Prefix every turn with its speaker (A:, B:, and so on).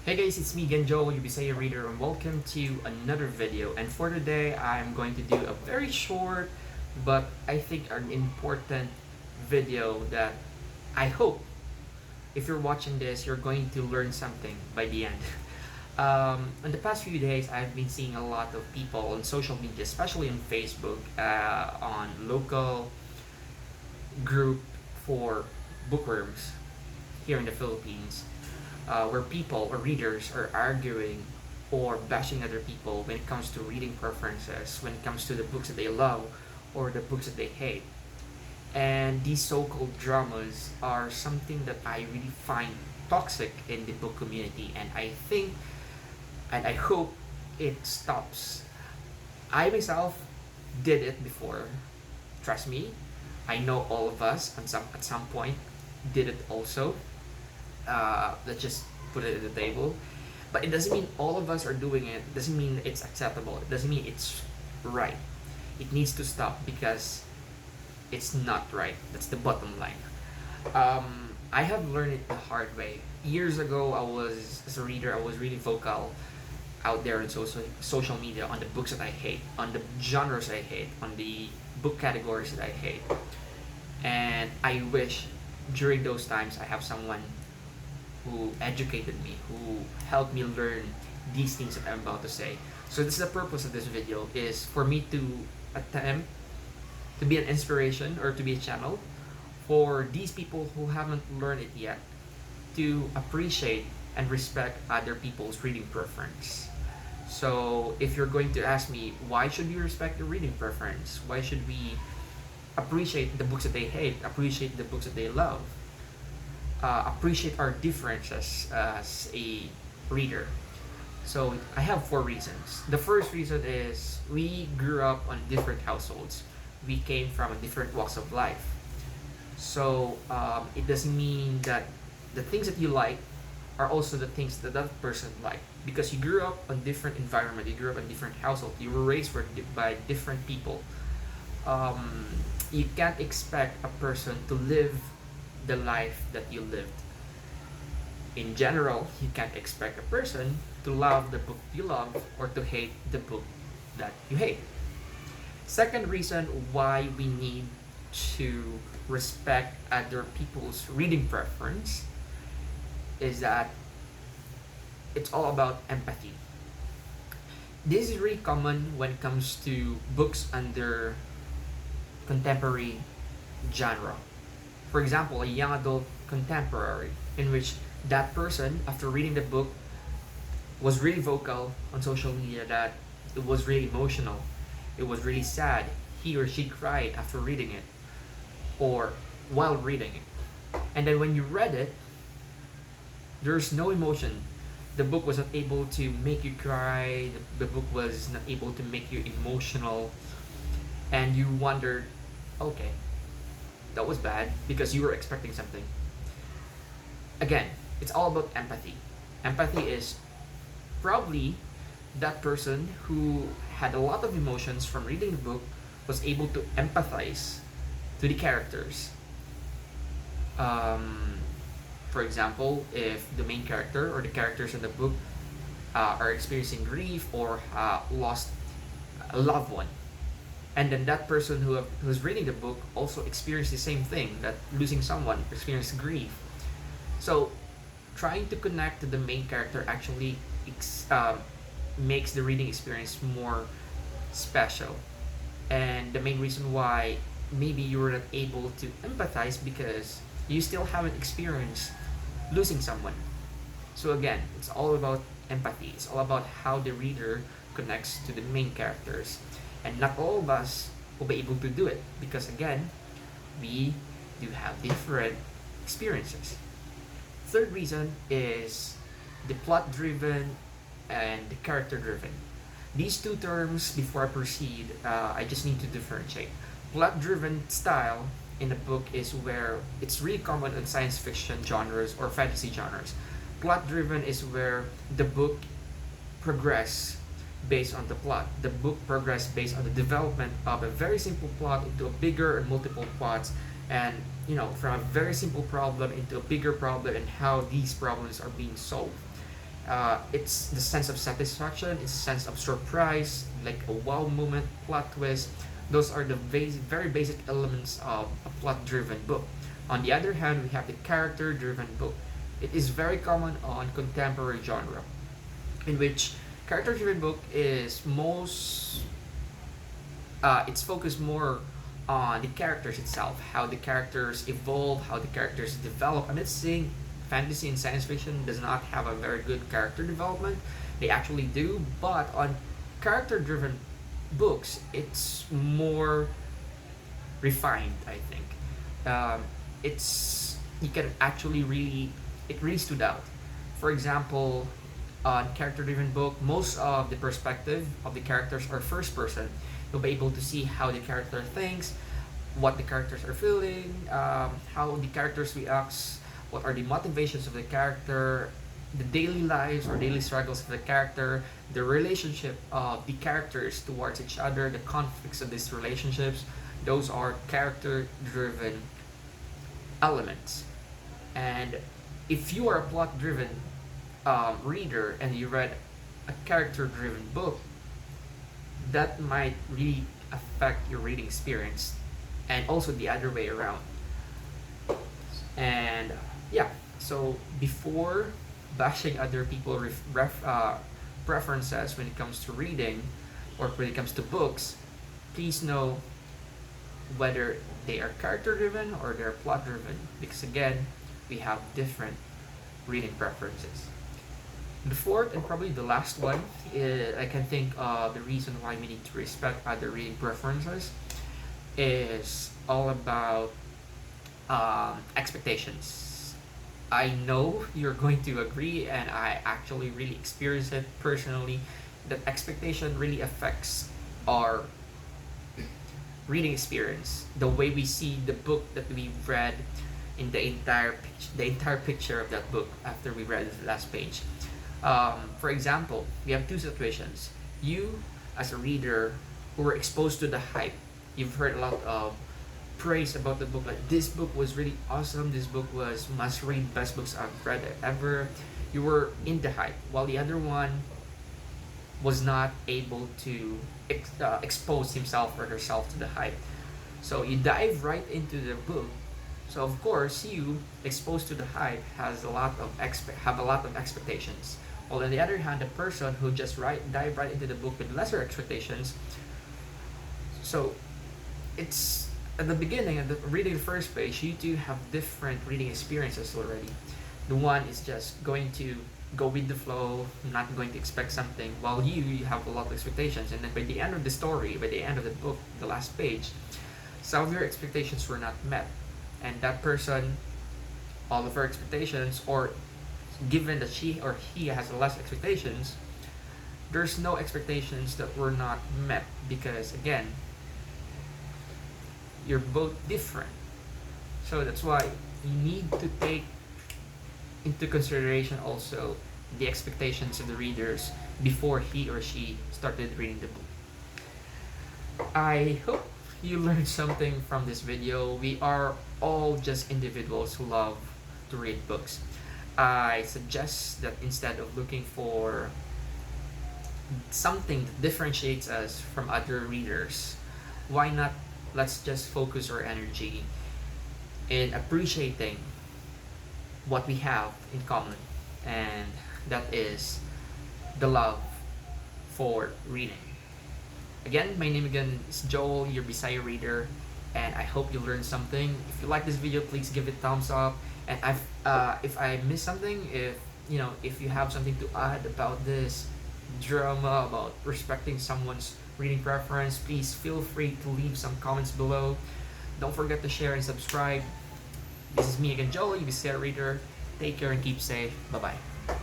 A: Hey guys, it's me Genjo, your Bisaya reader, and welcome to another video. And for today, I'm going to do a very short, but I think an important video that I hope if you're watching this, you're going to learn something by the end. In the past few days, I've been seeing a lot of people on social media, especially on Facebook, on local group for bookworms here in the Philippines, where people or readers are arguing or bashing other people when it comes to reading preferences, when it comes to the books that they love or the books that they hate. And these so-called dramas are something that I really find toxic in the book community, and I think and I hope it stops. I myself did it before. Trust me, I know all of us at some point did it also. Let's just put it at the table. But it doesn't mean all of us are doing it. It doesn't mean it's acceptable. It doesn't mean it's right. It needs to stop because it's not right. That's the bottom line. I have learned it the hard way. Years ago, as a reader, I was really vocal out there on social media on the books that I hate, on the genres I hate, on the book categories that I hate. And I wish during those times I have someone who educated me, who helped me learn these things that I'm about to say. So this is the purpose of this video, is for me to attempt to be an inspiration or to be a channel for these people who haven't learned it yet, to appreciate and respect other people's reading preference. So if you're going to ask me, why should we respect the reading preference? Why should we appreciate the books that they hate, appreciate the books that they love, appreciate our differences as a reader? So I have four reasons. The first reason is we grew up on different households. We came from different walks of life. So it doesn't mean that the things that you like are also the things that that person like, because you grew up on different environment, you grew up in different household, you were raised by different people. You can't expect a person to live the life that you lived. In general, you can't expect a person to love the book you love or to hate the book that you hate. Second reason why we need to respect other people's reading preference is that it's all about empathy. This is really common when it comes to books under contemporary genre. For example, a young adult contemporary, in which that person, after reading the book, was really vocal on social media that it was really emotional, it was really sad, he or she cried after reading it, or while reading it. And then when you read it, there's no emotion. The book was not able to make you cry, the book was not able to make you emotional, and you wondered, okay, that was bad because you were expecting something. Again, it's all about empathy. Empathy is probably that person who had a lot of emotions from reading the book was able to empathize to the characters. For example, if the main character or the characters in the book are experiencing grief or lost a loved one, and then that person who's reading the book also experienced the same thing, that losing someone, experienced grief. So trying to connect to the main character actually makes the reading experience more special. And the main reason why maybe you were not able to empathize because you still haven't experienced losing someone. So again, it's all about empathy. It's all about how the reader connects to the main characters. And not all of us will be able to do it because again, we do have different experiences. Third reason is the plot driven and the character driven. These two terms, before I proceed, I just need to differentiate. Plot driven style in a book is where it's really common in science fiction genres or fantasy genres. Plot driven is where the book progress based on the plot. The book progress based on the development of a very simple plot into a bigger and multiple plots, and from a very simple problem into a bigger problem and how these problems are being solved. It's the sense of satisfaction, it's a sense of surprise, like a wow moment, plot twist. Those are the very basic elements of a plot-driven book. On the other hand, we have the character-driven book. It is very common on contemporary genre, in which character-driven book is it's focused more on the characters itself, how the characters evolve, how the characters develop. I'm not saying fantasy and science fiction does not have a very good character development. They actually do, but on character-driven books, it's more refined. I think it's you can actually really it really stood out. For example, on character-driven book, most of the perspective of the characters are first person. You'll be able to see how the character thinks, what the characters are feeling, how the characters reacts, what are the motivations of the character, the daily lives or daily struggles of the character, the relationship of the characters towards each other, the conflicts of these relationships. Those are character-driven elements. And if you are a plot-driven reader and you read a character-driven book, that might really affect your reading experience, and also the other way around. And yeah, so before bashing other people preferences when it comes to reading or when it comes to books, please know whether they are character driven or they're plot driven, because again, we have different reading preferences. The fourth and probably the last one is, I can think of the reason why we need to respect other reading preferences is all about expectations. I know you're going to agree, and I actually really experience it personally, that expectation really affects our reading experience, the way we see the book that we read in the entire picture of that book after we read the last page. For example, we have two situations. You, as a reader, who were exposed to the hype, you've heard a lot of praise about the book, like this book was really awesome, this book was must read, best books I've read ever. You were in the hype, while the other one was not able to expose himself or herself to the hype. So you dive right into the book. So of course, you exposed to the hype have a lot of expectations. While on the other hand, the person who just dive right into the book with lesser expectations, so it's at the beginning, at the reading the first page, you two have different reading experiences already. The one is just going to go with the flow, not going to expect something, while you have a lot of expectations. And then by the end of the story, by the end of the book, the last page, some of your expectations were not met. And that person, all of her expectations, or given that she or he has less expectations, there's no expectations that were not met, because again, you're both different. So that's why you need to take into consideration also the expectations of the readers before he or she started reading the book. I hope you learned something from this video. We are all just individuals who love to read books. I suggest that instead of looking for something that differentiates us from other readers, why not let's just focus our energy in appreciating what we have in common, and that is the love for reading. Again, my name again is Joel, your Bisaya reader, and I hope you learned something. If you like this video, please give it a thumbs up. And if I missed something, if you have something to add about this drama, about respecting someone's reading preference, please feel free to leave some comments below. Don't forget to share and subscribe. This is me again, Joel, your Bisaya reader. Take care and keep safe. Bye bye.